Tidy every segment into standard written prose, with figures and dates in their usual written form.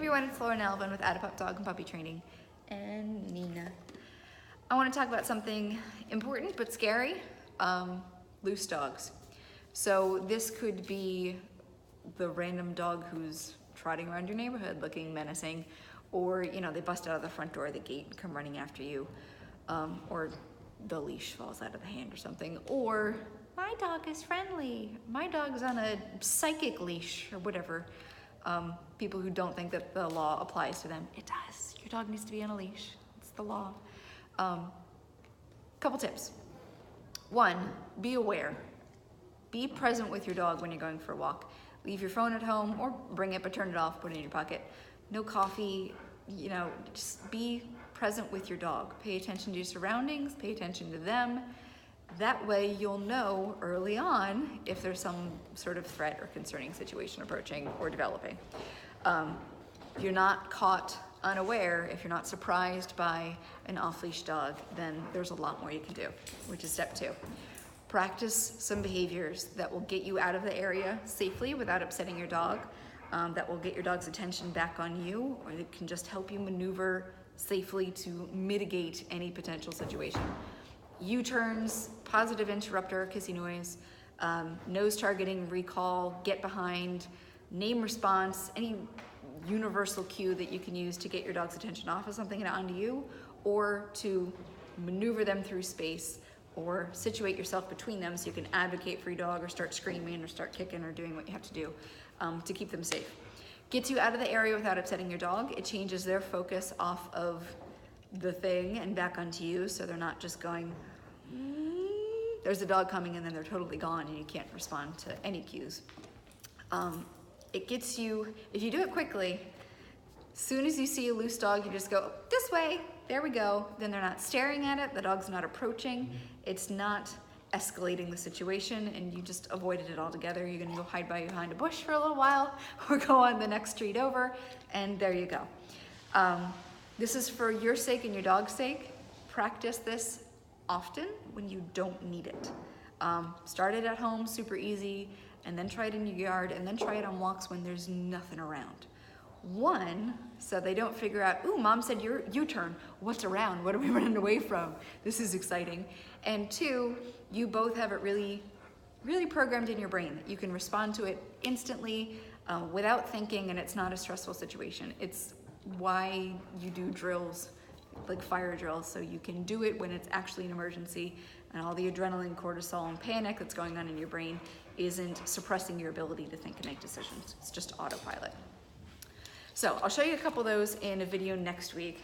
everyone, it's Laura and Alvin with Add a Pup Dog and Puppy Training, and Nina. I want to talk about something important but scary, loose dogs. So this could be the random dog who's trotting around your neighborhood looking menacing, or they bust out of the front door of the gate and come running after you, or the leash falls out of the hand or something, or my dog is friendly, my dog's on a psychic leash or whatever. People who don't think that the law applies to them, it does. Your dog needs to be on a leash. It's the law. Couple tips. One, be aware. Be present with your dog when you're going for a walk. Leave your phone at home or bring it, but turn it off, put it in your pocket. No coffee, just be present with your dog. Pay attention to your surroundings, pay attention to them. That way you'll know early on if there's some sort of threat or concerning situation approaching or developing. If you're not caught unaware, if you're not surprised by an off-leash dog, then there's a lot more you can do, which is step 2. Practice some behaviors that will get you out of the area safely without upsetting your dog, that will get your dog's attention back on you, or that can just help you maneuver safely to mitigate any potential situation. U-turns, positive interrupter, kissy noise, nose targeting, recall, get behind, name response, any universal cue that you can use to get your dog's attention off of something and onto you, or to maneuver them through space, or situate yourself between them so you can advocate for your dog or start screaming or start kicking or doing what you have to do to keep them safe. Gets you out of the area without upsetting your dog. It changes their focus off of the thing and back onto you, so they're not just going, there's a dog coming, and then they're totally gone and you can't respond to any cues. It gets you, if you do it quickly, as soon as you see a loose dog, you just go, this way, there we go. Then they're not staring at it, the dog's not approaching, it's not escalating the situation, and you just avoided it altogether. You're gonna go hide behind a bush for a little while, or go on the next street over, and there you go. This is for your sake and your dog's sake. Practice this often when you don't need it. Start it at home, super easy, and then try it in your yard, and then try it on walks when there's nothing around. 1, so they don't figure out, ooh, mom said U-turn, what's around? What are we running away from? This is exciting. And 2, you both have it really, really programmed in your brain that you can respond to it instantly without thinking, and it's not a stressful situation. It's why you do drills, like fire drills, so you can do it when it's actually an emergency, and all the adrenaline, cortisol, and panic that's going on in your brain isn't suppressing your ability to think and make decisions. It's just autopilot. So I'll show you a couple of those in a video next week.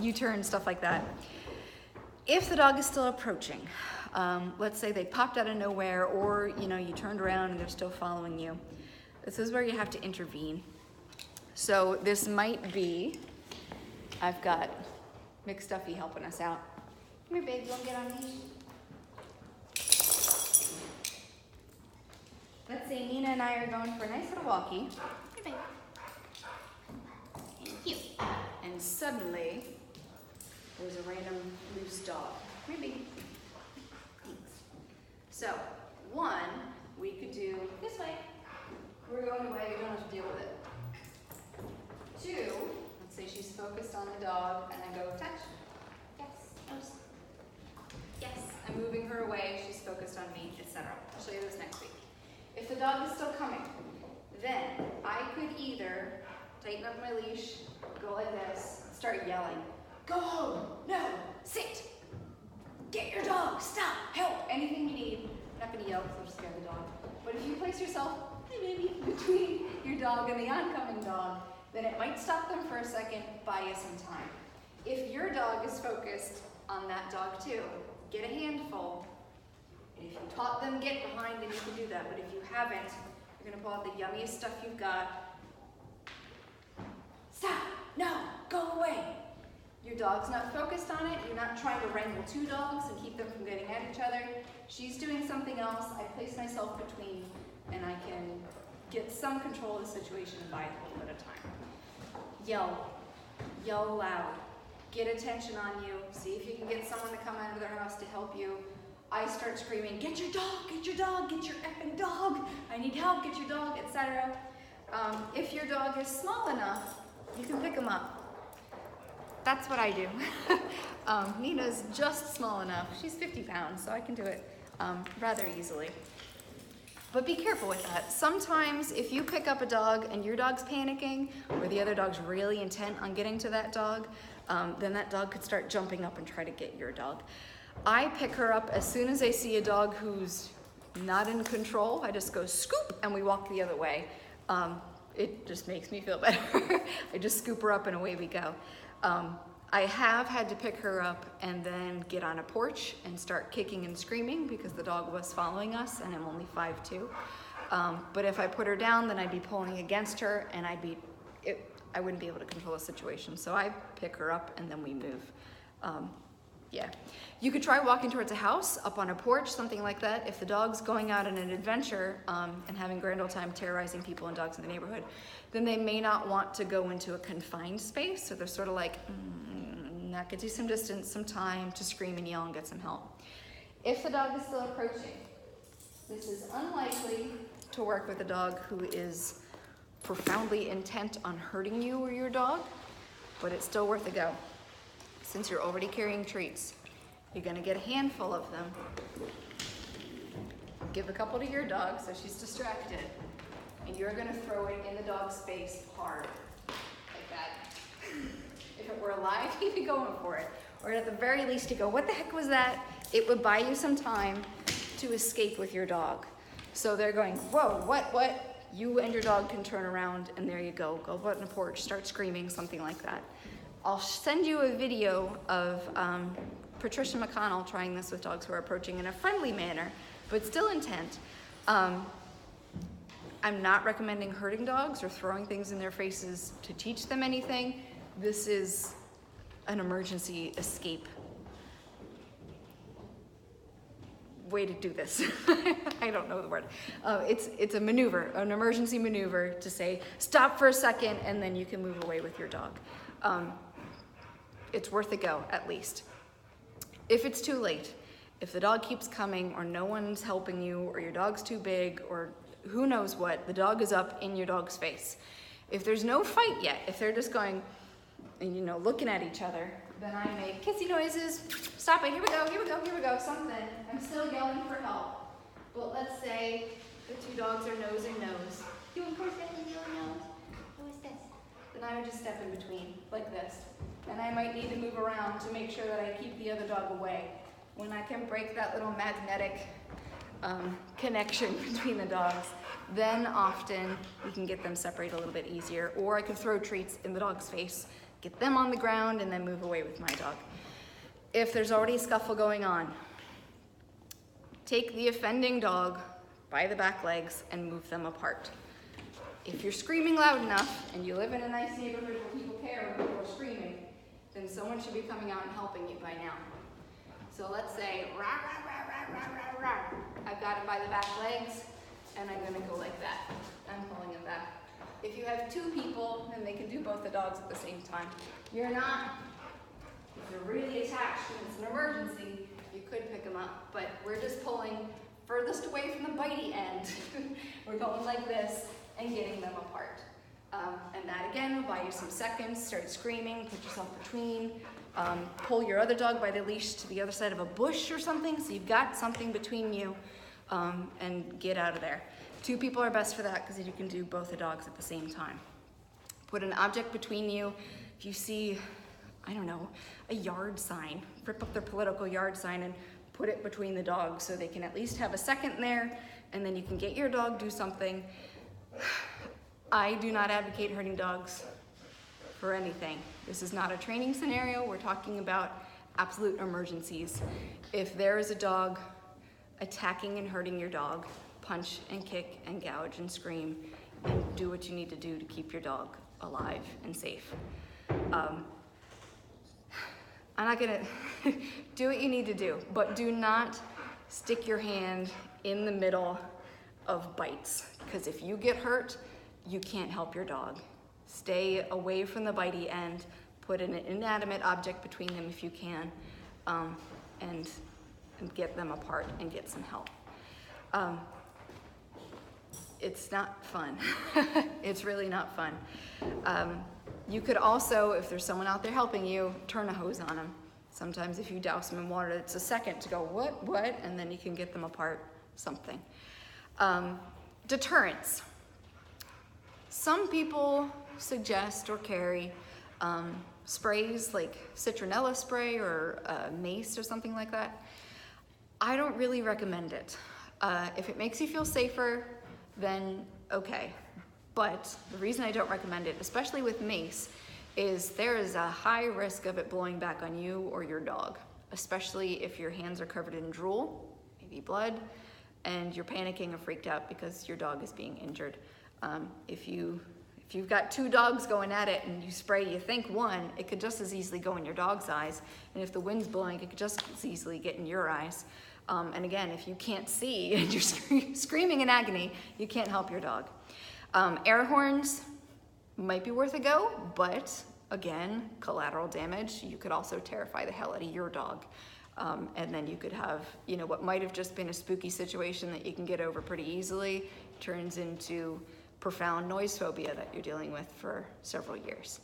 U-turn, stuff like that. If the dog is still approaching, let's say they popped out of nowhere, or you turned around and they're still following you, this is where you have to intervene. So this might be, I've got McStuffy helping us out. Come here, babe, you wanna get on me? Let's say Nina and I are going for a nice little walkie. Here, babe. Thank you. And suddenly, there's a random loose dog. Come here, baby. Thanks. So, 1, we could do this way. We're going away, we don't have to deal with it. 2, let's say she's focused on the dog, and I go, touch. Yes, nose. Yes, I'm moving her away, she's focused on me, etc. I'll show you this next week. If the dog is still coming, then I could either tighten up my leash, go like this, start yelling, go home, no, sit, get your dog, stop, help, anything you need. I'm not gonna yell because I'll scare the dog. But if you place yourself, maybe between your dog and the oncoming dog, then it might stop them for a second, buy you some time. If your dog is focused on that dog too, get a handful. And if you taught them get behind, then you can do that. But if you haven't, you're gonna pull out the yummiest stuff you've got. Stop, no, go away. Your dog's not focused on it. You're not trying to wrangle 2 dogs and keep them from getting at each other. She's doing something else. I place myself between, and I can get some control of the situation and buy it a little bit of time. Yell loud. Get attention on you. See if you can get someone to come out of their house to help you. I start screaming, get your dog, get your dog, get your effing dog. I need help, get your dog, etc. If your dog is small enough, you can pick them up. That's what I do. Nina's just small enough. She's 50 pounds, so I can do it rather easily. But be careful with that. Sometimes if you pick up a dog and your dog's panicking, or the other dog's really intent on getting to that dog, then that dog could start jumping up and try to get your dog. I pick her up as soon as I see a dog who's not in control. I just go scoop and we walk the other way. It just makes me feel better. I just scoop her up and away we go. I have had to pick her up and then get on a porch and start kicking and screaming because the dog was following us and I'm only 5'2". But if I put her down, then I'd be pulling against her and I wouldn't be able to control the situation. So I pick her up and then we move. Yeah. You could try walking towards a house, up on a porch, something like that. If the dog's going out on an adventure and having grand old time terrorizing people and dogs in the neighborhood, then they may not want to go into a confined space. So they're sort of like, that gets you some distance, some time to scream and yell and get some help. If the dog is still approaching, this is unlikely to work with a dog who is profoundly intent on hurting you or your dog, but it's still worth a go. Since you're already carrying treats, you're gonna get a handful of them. Give a couple to your dog so she's distracted, and you're gonna throw it in the dog's face hard, like that. If it were alive, he'd be going for it. Or at the very least, you go, what the heck was that? It would buy you some time to escape with your dog. So they're going, whoa, what? You and your dog can turn around, and there you go. Go out on the porch, start screaming, something like that. I'll send you a video of Patricia McConnell trying this with dogs who are approaching in a friendly manner, but still intent. I'm not recommending hurting dogs or throwing things in their faces to teach them anything. This is an emergency escape way to do this. I don't know the word. It's a maneuver, an emergency maneuver to say, stop for a second, and then you can move away with your dog. It's worth a go, at least. If it's too late, if the dog keeps coming or no one's helping you or your dog's too big or who knows what, the dog is up in your dog's face. If there's no fight yet, if they're just going, and looking at each other, then I make kissy noises. Stop it, here we go, something. I'm still yelling for help. But let's say the two dogs are nose and nose. You and Porch nose and nose. Who is this? Then I would just step in between, like this. And I might need to move around to make sure that I keep the other dog away. When I can break that little magnetic connection between the dogs, then often we can get them separated a little bit easier. Or I could throw treats in the dog's face, get them on the ground, and then move away with my dog. If there's already a scuffle going on, take the offending dog by the back legs and move them apart. If you're screaming loud enough and you live in a nice neighborhood where people care when people are screaming, then someone should be coming out and helping you by now. So let's say, rah, rah, rah, rah, rah, rah, rah. I've got him by the back legs, and I'm gonna go like that. I'm pulling him back. If you have two people, then they can do both the dogs at the same time. If you're really attached and it's an emergency, you could pick them up, but we're just pulling furthest away from the bitey end. We're going like this and getting them apart. And that again will buy you some seconds. Start screaming, put yourself between, pull your other dog by the leash to the other side of a bush or something so you've got something between you, and get out of there. Two people are best for that because you can do both the dogs at the same time. Put an object between you. If you see, I don't know, a yard sign, rip up their political yard sign and put it between the dogs so they can at least have a second there, and then you can get your dog, do something. I do not advocate hurting dogs for anything. This is not a training scenario. We're talking about absolute emergencies. If there is a dog attacking and hurting your dog, punch and kick and gouge and scream and do what you need to do to keep your dog alive and safe. I'm not gonna do what you need to do, but do not stick your hand in the middle of bites, because if you get hurt, you can't help your dog. Stay away from the bitey end, put an inanimate object between them if you can, and get them apart and get some help. it's not fun. It's really not fun. You could also, if there's someone out there helping you, turn a hose on them. Sometimes if you douse them in water, it's a second to go, what? And then you can get them apart, something. Deterrence. Some people suggest or carry sprays like citronella spray or mace or something like that. I don't really recommend it. If it makes you feel safer, then okay. But the reason I don't recommend it, especially with mace, is there is a high risk of it blowing back on you or your dog, especially if your hands are covered in drool, maybe blood, and you're panicking or freaked out because your dog is being injured. If you've got two dogs going at it and you spray, you think one, it could just as easily go in your dog's eyes. And if the wind's blowing, it could just as easily get in your eyes. And again, if you can't see and you're screaming in agony, you can't help your dog. Air horns might be worth a go, but again, collateral damage. You could also terrify the hell out of your dog. And then you could have, what might have just been a spooky situation that you can get over pretty easily turns into profound noise phobia that you're dealing with for several years.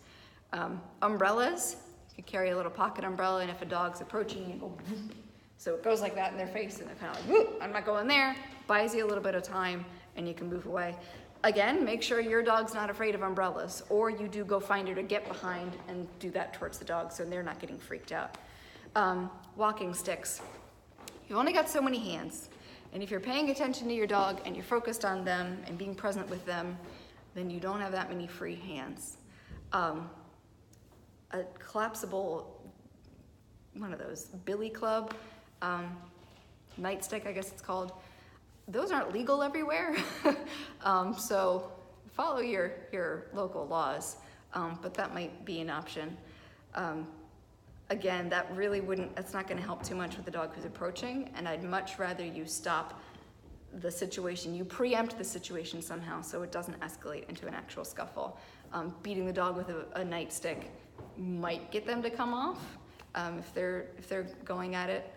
Umbrellas, you could carry a little pocket umbrella, and if a dog's approaching, you go, so it goes like that in their face, and they're kind of like, whoop, I'm not going there. Buys you a little bit of time, and you can move away. Again, make sure your dog's not afraid of umbrellas, or you do go find her to get behind and do that towards the dog so they're not getting freaked out. Walking sticks. You've only got so many hands. And if you're paying attention to your dog and you're focused on them and being present with them, then you don't have that many free hands. A collapsible, one of those, billy club, nightstick, I guess it's called. Those aren't legal everywhere. So follow your local laws, but that might be an option. Again, that's not gonna help too much with the dog who's approaching, and I'd much rather you stop the situation, you preempt the situation somehow so it doesn't escalate into an actual scuffle. Beating the dog with a nightstick might get them to come off if they're going at it,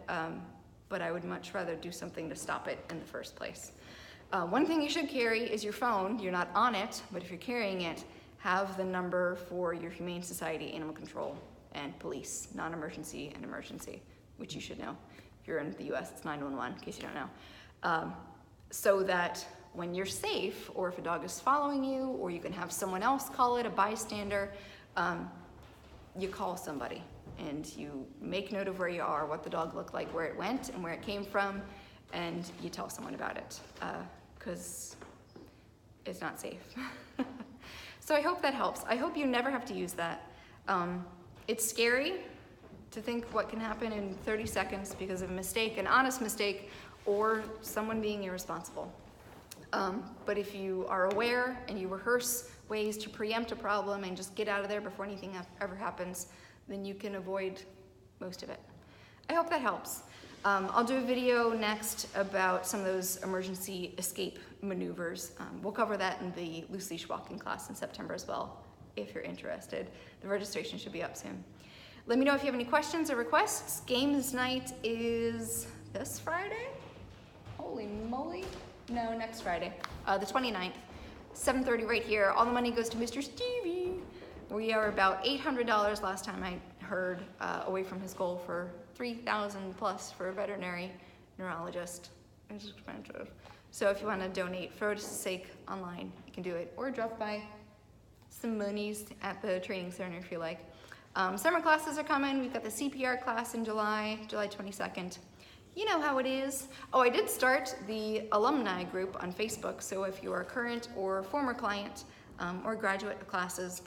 but I would much rather do something to stop it in the first place. One thing you should carry is your phone. You're not on it, but if you're carrying it, have the number for your Humane Society, Animal Control, and police, non-emergency and emergency, which you should know. If you're in the US, it's 911, in case you don't know. So that when you're safe, or if a dog is following you, or you can have someone else call it, a bystander, you call somebody and you make note of where you are, what the dog looked like, where it went and where it came from, and you tell someone about it, because it's not safe. So I hope that helps. I hope you never have to use that. It's scary to think what can happen in 30 seconds because of a mistake, an honest mistake, or someone being irresponsible. But if you are aware and you rehearse ways to preempt a problem and just get out of there before anything ever happens, then you can avoid most of it. I hope that helps. I'll do a video next about some of those emergency escape maneuvers. We'll cover that in the loose leash walking class in September as well, if you're interested. The registration should be up soon. Let me know if you have any questions or requests. Games night is this Friday? Holy moly. No, next Friday, the 29th, 7:30 right here. All the money goes to Mr. Stevie. We are about $800 last time I heard, away from his goal for $3,000 plus for a veterinary neurologist. It's expensive. So if you want to donate for its sake online, you can do it, or drop by some monies at the training center if you like. Summer classes are coming. We've got the CPR class in July 22nd. You know how it is. Oh, I did start the alumni group on Facebook, so if you are a current or former client or graduate of classes,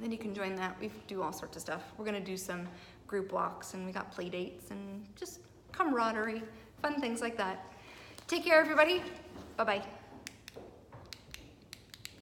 then you can join that. We do all sorts of stuff. We're gonna do some group walks, and we got play dates and just camaraderie, fun things like that. Take care, everybody. Bye-bye.